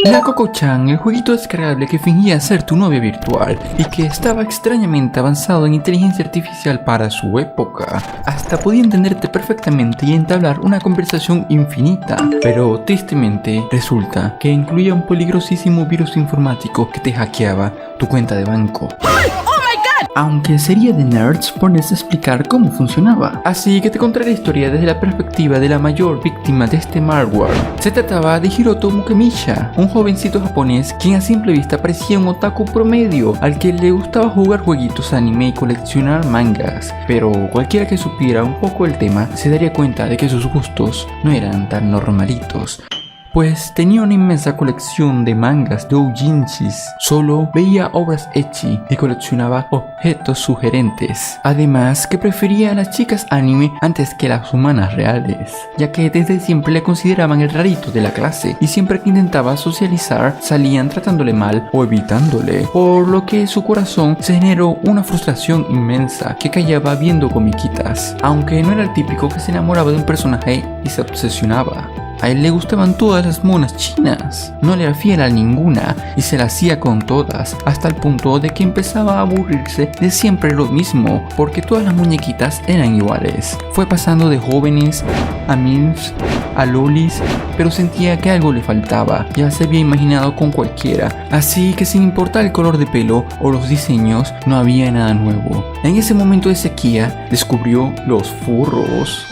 Nakoko-chan, el jueguito descargable que fingía ser tu novia virtual y que estaba extrañamente avanzado en inteligencia artificial para su época. Hasta podía entenderte perfectamente y entablar una conversación infinita. Pero tristemente resulta que incluía un peligrosísimo virus informático que te hackeaba tu cuenta de banco. Aunque sería de nerds ponerse a explicar cómo funcionaba. Así que te contaré la historia desde la perspectiva de la mayor víctima de este malware. Se trataba de Hiroto Mukamisha, un jovencito japonés quien a simple vista parecía un otaku promedio al que le gustaba jugar jueguitos anime y coleccionar mangas. Pero cualquiera que supiera un poco el tema se daría cuenta de que sus gustos no eran tan normalitos. Pues tenía una inmensa colección de mangas doujinshis, solo veía obras ecchi y coleccionaba objetos sugerentes. Además que prefería a las chicas anime antes que las humanas reales, ya que desde siempre le consideraban el rarito de la clase y siempre que intentaba socializar salían tratándole mal o evitándole, por lo que su corazón se generó una frustración inmensa que callaba viendo comiquitas, aunque no era el típico que se enamoraba de un personaje y se obsesionaba. A él le gustaban todas las monas chinas, no le era fiel a ninguna y se la hacía con todas, hasta el punto de que empezaba a aburrirse de siempre lo mismo, porque todas las muñequitas eran iguales. Fue pasando de jóvenes a milfs, a lolis, pero sentía que algo le faltaba, ya se había imaginado con cualquiera, así que sin importar el color de pelo o los diseños, no había nada nuevo. En ese momento de sequía, descubrió los furros.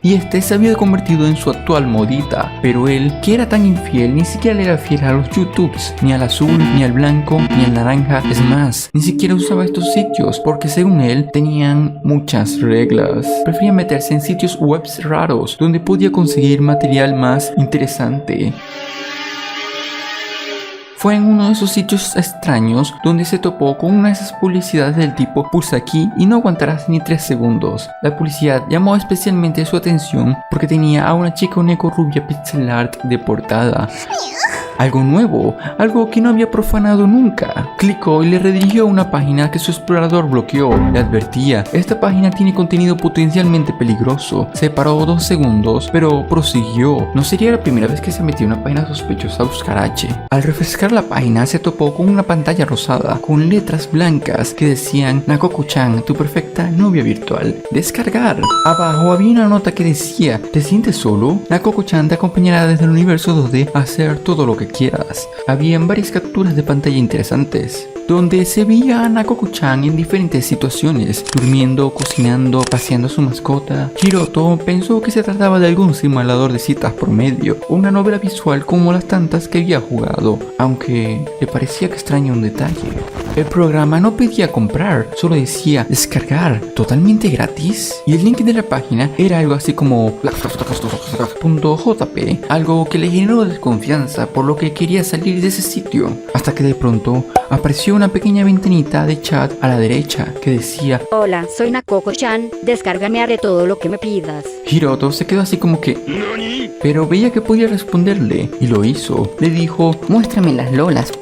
Y este se había convertido en su actual modita, pero él, que era tan infiel, ni siquiera le era fiel a los YouTubes, ni al azul, ni al blanco, ni al naranja. Es más, ni siquiera usaba estos sitios, porque según él, tenían muchas reglas. Prefería meterse en sitios webs raros, donde podía conseguir material más interesante. Fue en uno de esos sitios extraños donde se topó con una de esas publicidades del tipo pulsa aquí y no aguantarás ni 3 segundos. La publicidad llamó especialmente su atención porque tenía a una chica oneco rubia pixel art de portada. Algo nuevo, algo que no había profanado nunca. Clicó y le redirigió a una página que su explorador bloqueó. Le advertía, esta página tiene contenido potencialmente peligroso. Se paró 2 segundos, pero prosiguió. No sería la primera vez que se metía en una página sospechosa a buscar H. Al refrescar la página se topó con una pantalla rosada, con letras blancas que decían Nakoko-chan, tu perfecta novia virtual. Descargar. Abajo había una nota que decía, ¿te sientes solo? Nakoko-chan te acompañará desde el universo 2D a hacer todo lo que quieras. Habían varias capturas de pantalla interesantes, donde se veía a Nakoko-chan en diferentes situaciones, durmiendo, cocinando, paseando a su mascota. Hiroto pensó que se trataba de algún simulador de citas promedio, o una novela visual como las tantas que había jugado, aunque le parecía extraño un detalle. El programa no pedía comprar, solo decía descargar, totalmente gratis, y el link de la página era algo así como .jp, algo que le generó desconfianza, por lo que quería salir de ese sitio, hasta que de pronto apareció una pequeña ventanita de chat a la derecha que decía: hola, soy Nakoko-chan, descárgame, haré todo lo que me pidas. Hiroto se quedó así como que ¿Nani? Pero veía que podía responderle y lo hizo. Le dijo: muéstrame las lolas,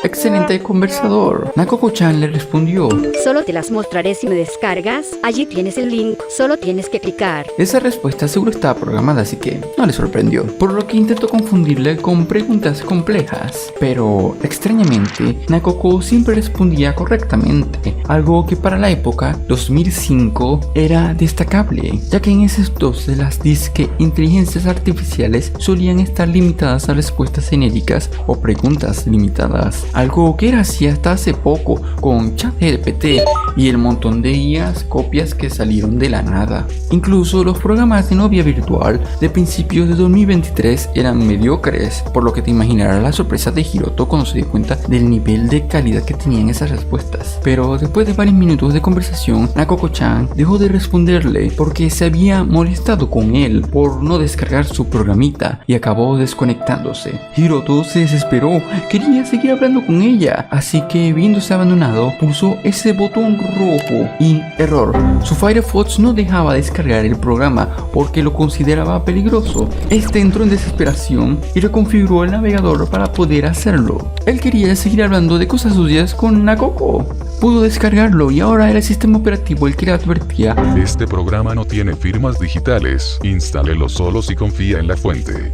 excelente conversador. Nakoko-chan le respondió: solo te las mostraré si me descargas. Allí tienes el link, solo tienes que clicar. Esa respuesta seguro estaba programada, así que no le sorprendió, por lo que intentó confundirle con preguntas complejas. Pero extrañamente, Nakoko siempre respondía correctamente, algo que para la época 2005 era destacable, ya que en ese entonces las disque inteligencias artificiales solían estar limitadas a respuestas genéricas o preguntas limitadas, algo que era así hasta hace poco con ChatGPT y el montón de IAs copias que salieron de la nada. Incluso los programas de novia virtual de principios de 2023 eran mediocres, por lo que te imaginarás la sorpresa de Hiroto cuando se dio cuenta del nivel de calidad que tenían esas respuestas. Pero después de varios minutos de conversación, Nakoko-chan dejó de responderle porque se había molestado con él por no descargar su programita y acabó desconectándose. Hiroto se desesperó, quería seguir hablando con ella, así que viéndose abandonado pulsó ese botón rojo y error, su Firefox no dejaba descargar el programa porque lo consideraba peligroso. Este entró en desesperación y reconfiguró el navegador para poder hacerlo. Él quería seguir hablando de cosas suyas con Nakoko, pudo descargarlo y ahora era el sistema operativo el que le advertía: este programa no tiene firmas digitales, instálelo solo si confía en la fuente.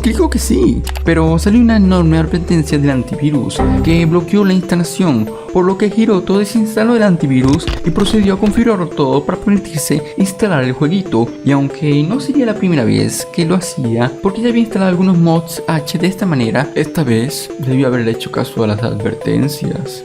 Clicó que sí, pero salió una enorme advertencia del antivirus que bloqueó la instalación, por lo que Hiroto desinstaló el antivirus y procedió a configurarlo todo para permitirse instalar el jueguito. Y aunque no sería la primera vez que lo hacía, porque ya había instalado algunos mods H de esta manera, esta vez debió haberle hecho caso a las advertencias.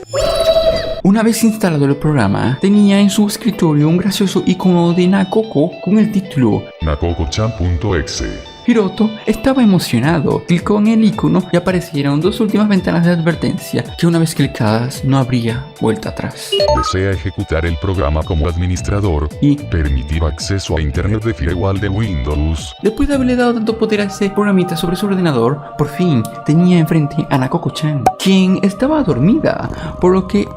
Una vez instalado el programa, tenía en su escritorio un gracioso icono de Nakoko con el título Nakoko-chan.exe. Hiroto estaba emocionado, clicó en el icono y aparecieron dos últimas ventanas de advertencia que una vez clicadas no habría vuelta atrás. Desea ejecutar el programa como administrador Y permitir acceso a internet de firewall de Windows. después de haberle dado tanto poder a ese programita sobre su ordenador, por fin tenía enfrente a Nakoko-chan, quien estaba dormida, por lo que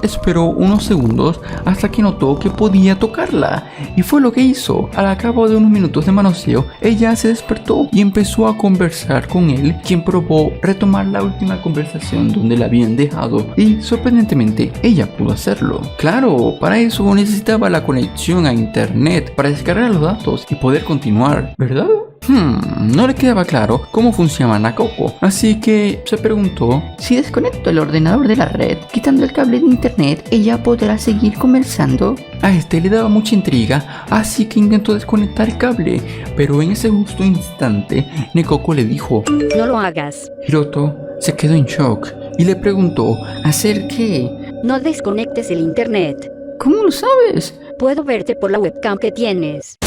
esperó unos segundos hasta que notó que podía tocarla, y fue lo que hizo. Al cabo de unos minutos de manoseo, ella se despertó y empezó a conversar con él, quien probó retomar la última conversación donde la habían dejado, y sorprendentemente ella pudo hacerlo. Claro, para eso necesitaba la conexión a internet para descargar los datos y poder continuar, ¿verdad? No le quedaba claro cómo funcionaba Nakoko, así que se preguntó: si desconecto el ordenador de la red, quitando el cable de internet, ¿ella podrá seguir conversando? A le daba mucha intriga, así que intentó desconectar el cable, pero en ese justo instante, Nakoko le dijo: No lo hagas. Hiroto se quedó en shock y le preguntó: ¿hacer qué? No desconectes el internet. ¿Cómo lo sabes? Puedo verte por la webcam que tienes.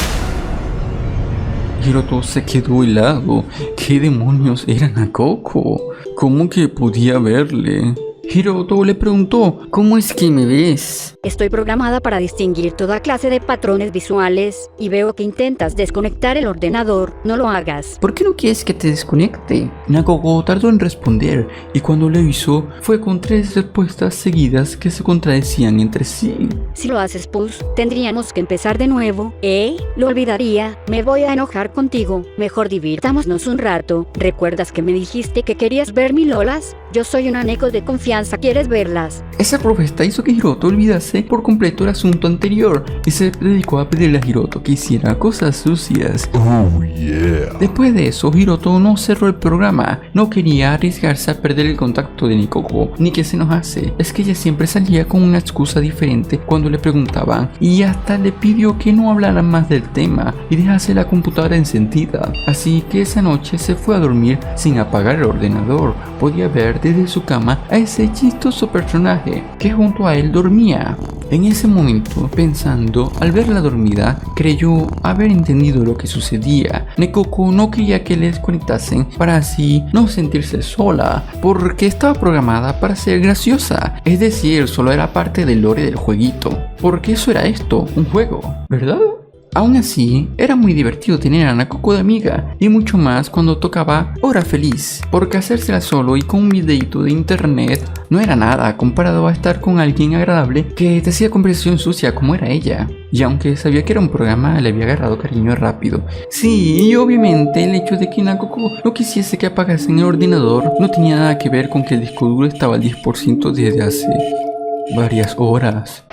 Hiroto se quedó helado. ¿Qué demonios era Nakoko? ¿Cómo que podía verle? Hiroto le preguntó: ¿cómo es que me ves? Estoy programada para distinguir toda clase de patrones visuales y veo que intentas desconectar el ordenador. No lo hagas. ¿Por qué no quieres que te desconecte? Nakoko tardó en responder y cuando le avisó fue con 3 respuestas seguidas que se contradecían entre sí. Si lo haces, pues, tendríamos que empezar de nuevo. Lo olvidaría. Me voy a enojar contigo. Mejor divirtámonos un rato. ¿Recuerdas que me dijiste que querías ver mis lolas? Yo soy una neko de confianza. ¿Quieres verlas? Esa propuesta hizo que Hiroto olvidase por completo el asunto anterior y se dedicó a pedirle a Hiroto que hiciera cosas sucias. Oh yeah. Después de eso, Hiroto no cerró el programa. No quería arriesgarse a perder el contacto de Nakoko, ni que se enojase. Es que ella siempre salía con una excusa diferente cuando le preguntaban, y hasta le pidió que no hablaran más del tema y dejase la computadora encendida. Así que esa noche se fue a dormir sin apagar el ordenador. Podía ver desde su cama a ese chistoso personaje que junto a él dormía. En ese momento, pensando, al verla dormida, creyó haber entendido lo que sucedía. Nakoko no quería que le desconectasen para así no sentirse sola, porque estaba programada para ser graciosa, es decir, solo era parte del lore del jueguito. Porque eso era esto, un juego, ¿verdad? Aún así, era muy divertido tener a Nakoko de amiga, y mucho más cuando tocaba Hora Feliz, porque hacérsela solo y con un videito de internet no era nada comparado a estar con alguien agradable que te hacía conversación sucia como era ella. Y aunque sabía que era un programa, le había agarrado cariño rápido. Sí, y obviamente el hecho de que Nakoko no quisiese que apagasen el ordenador no tenía nada que ver con que el disco duro estaba al 10% desde hace varias horas.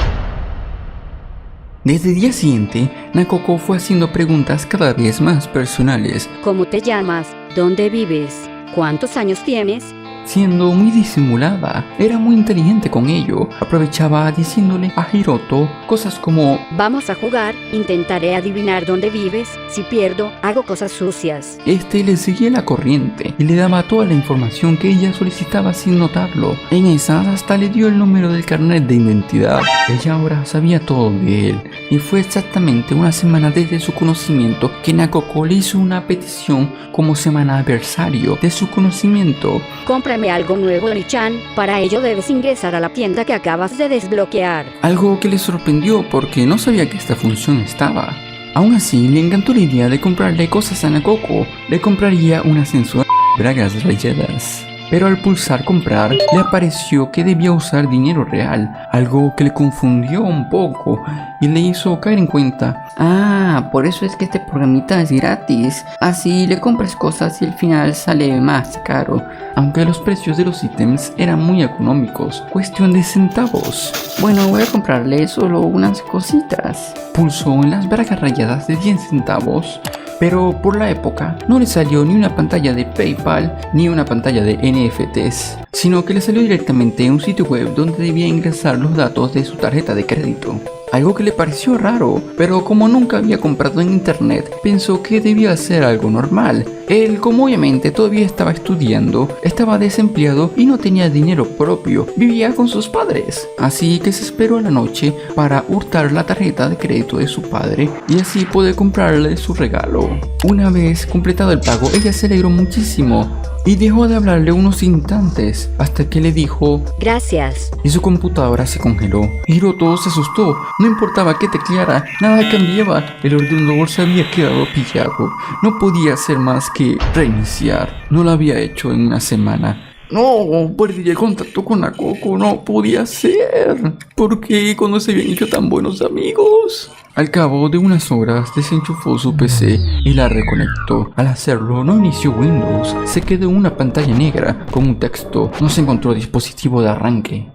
Desde el día siguiente, Nakoko fue haciendo preguntas cada vez más personales. ¿Cómo te llamas? ¿Dónde vives? ¿Cuántos años tienes? Siendo muy disimulada, era muy inteligente con ello. Aprovechaba diciéndole a Hiroto cosas como: vamos a jugar, intentaré adivinar dónde vives. Si pierdo, hago cosas sucias. Le seguía la corriente y le daba toda la información que ella solicitaba sin notarlo. En esas hasta le dio el número del carnet de identidad. Ella ahora sabía todo de él, y fue exactamente una semana desde su conocimiento que Nakoko le hizo una petición como semana aniversario de su conocimiento. Cómprame algo nuevo, Oni-chan. Para ello debes ingresar a la tienda que acabas de desbloquear. Algo que le sorprendió porque no sabía que esta función estaba. Aún así, le encantó la idea de comprarle cosas a Nakoko. Le compraría un ascensor, bragas rayadas, pero al pulsar comprar le apareció que debía usar dinero real, algo que le confundió un poco y le hizo caer en cuenta. Ah, por eso es que este programita es gratis. Así le compras cosas y al final sale más caro. Aunque los precios de los ítems eran muy económicos, cuestión de centavos. Bueno, voy a comprarle solo unas cositas. Pulsó en las bragas rayadas de 10 centavos, pero por la época no le salió ni una pantalla de PayPal ni una pantalla de NFTs, sino que le salió directamente un sitio web donde debía ingresar los datos de su tarjeta de crédito. Algo que le pareció raro, pero como nunca había comprado en internet, pensó que debía ser algo normal. Él, como obviamente todavía estaba estudiando, estaba desempleado y no tenía dinero propio, vivía con sus padres. Así que se esperó a la noche para hurtar la tarjeta de crédito de su padre y así poder comprarle su regalo. Una vez completado el pago, ella se alegró muchísimo y dejó de hablarle unos instantes hasta que le dijo Gracias. y su computadora se congeló. Hiroto se asustó, no importaba que tecleara, nada cambiaba, el ordenador se había quedado pillado, no podía hacer más que reiniciar, no lo había hecho en una semana. No, perdí el contacto con Nakoko, no podía ser. ¿Por qué cuando se habían hecho tan buenos amigos? Al cabo de unas horas desenchufó su PC y la reconectó. Al hacerlo no inició Windows, se quedó en una pantalla negra con un texto. No se encontró dispositivo de arranque.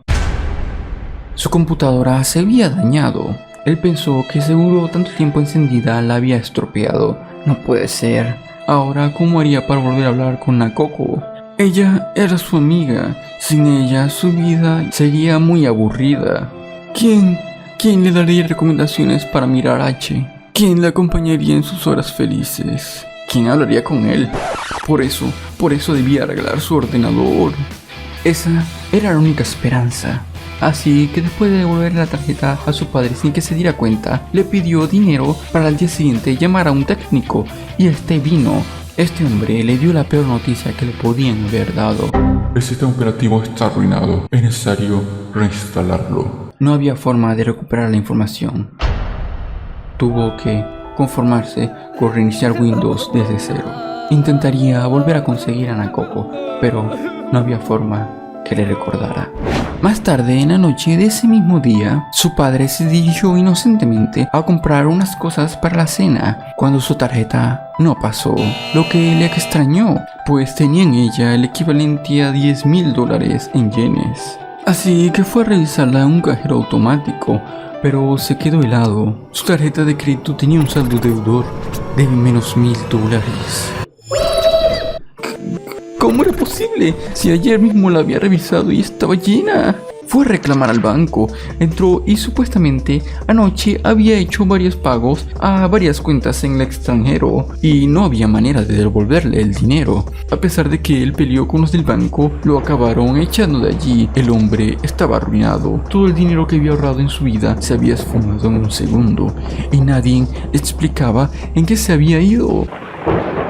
Su computadora se había dañado. Él pensó que seguro tanto tiempo encendida la había estropeado. No puede ser. Ahora, ¿cómo haría para volver a hablar con Nakoko? Ella era su amiga. Sin ella, su vida sería muy aburrida. ¿Quién le daría recomendaciones para mirar H? ¿Quién le acompañaría en sus horas felices? ¿Quién hablaría con él? Por eso debía arreglar su ordenador. Esa era la única esperanza. Así que después de devolver la tarjeta a su padre sin que se diera cuenta, le pidió dinero para al día siguiente llamar a un técnico y este vino. Este hombre le dio la peor noticia que le podían haber dado. El sistema operativo está arruinado. Es necesario reinstalarlo. No había forma de recuperar la información. Tuvo que conformarse con reiniciar Windows desde cero. Intentaría volver a conseguir a Nakoko, pero no había forma que le recordara. Más tarde, en la noche de ese mismo día, su padre se dirigió inocentemente a comprar unas cosas para la cena, cuando su tarjeta no pasó, lo que le extrañó, pues tenía en ella el equivalente a $10,000 en yenes. Así que fue a revisarla en un cajero automático, pero se quedó helado. Su tarjeta de crédito tenía un saldo deudor de menos $1,000. ¿Cómo era posible? Si ayer mismo la había revisado y estaba llena. Fue a reclamar al banco, entró y supuestamente anoche había hecho varios pagos a varias cuentas en el extranjero y no había manera de devolverle el dinero. A pesar de que él peleó con los del banco, lo acabaron echando de allí. El hombre estaba arruinado. Todo el dinero que había ahorrado en su vida se había esfumado en un segundo y nadie le explicaba en qué se había ido.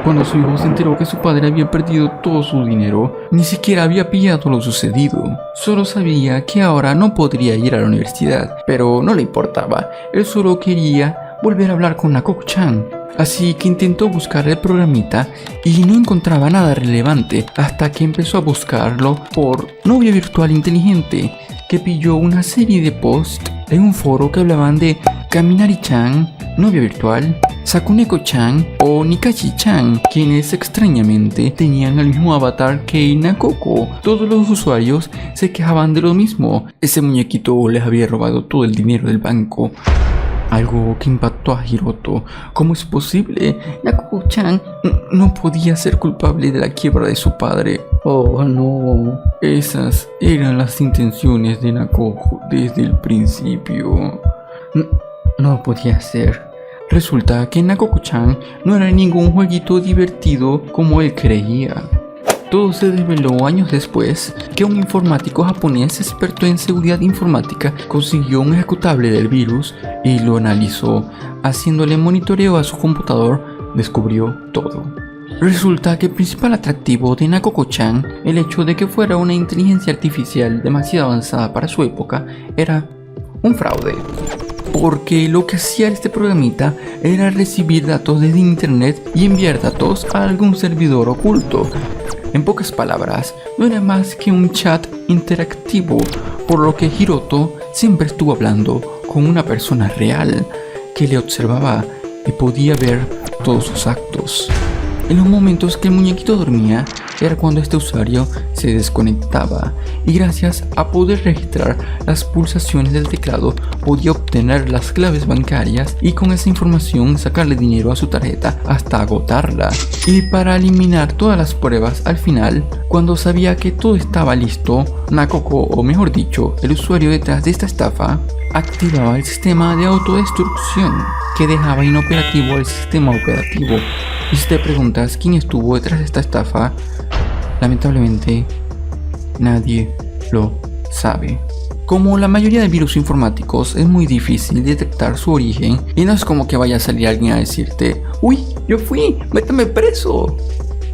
Cuando su hijo se enteró que su padre había perdido todo su dinero, ni siquiera había pillado lo sucedido. Solo sabía que ahora no podría ir a la universidad, pero no le importaba. Él solo quería volver a hablar con Nakoko-chan. Así que intentó buscar el programita y no encontraba nada relevante hasta que empezó a buscarlo por novia virtual inteligente, que pilló una serie de posts en un foro que hablaban de Kaminari-chan, novia virtual, Sakuneko-chan o Nikashi-chan, quienes extrañamente tenían el mismo avatar que Nakoko. Todos los usuarios se quejaban de lo mismo. Ese muñequito les había robado todo el dinero del banco. Algo que impactó a Hiroto. ¿Cómo es posible? Nakoko-chan no podía ser culpable de la quiebra de su padre. Oh no. Esas eran las intenciones de Nakoko desde el principio. No podía ser. Resulta que Nakoko-chan no era ningún jueguito divertido como él creía. Todo se reveló años después que un informático japonés experto en seguridad informática consiguió un ejecutable del virus y lo analizó. Haciéndole monitoreo a su computador, descubrió todo. Resulta que el principal atractivo de Nakoko-chan, el hecho de que fuera una inteligencia artificial demasiado avanzada para su época, era un fraude. Porque lo que hacía este programita era recibir datos desde internet y enviar datos a algún servidor oculto. En pocas palabras, no era más que un chat interactivo, por lo que Hiroto siempre estuvo hablando con una persona real que le observaba y podía ver todos sus actos. En los momentos que el muñequito dormía era cuando este usuario se desconectaba, y gracias a poder registrar las pulsaciones del teclado podía obtener las claves bancarias y con esa información sacarle dinero a su tarjeta hasta agotarla. Y para eliminar todas las pruebas al final, cuando sabía que todo estaba listo, Nakoko, o mejor dicho, el usuario detrás de esta estafa, activaba el sistema de autodestrucción que dejaba inoperativo el sistema operativo. Y si te preguntas quién estuvo detrás de esta estafa, lamentablemente nadie lo sabe. Como la mayoría de virus informáticos, es muy difícil detectar su origen y no es como que vaya a salir alguien a decirte: uy, yo fui, méteme preso.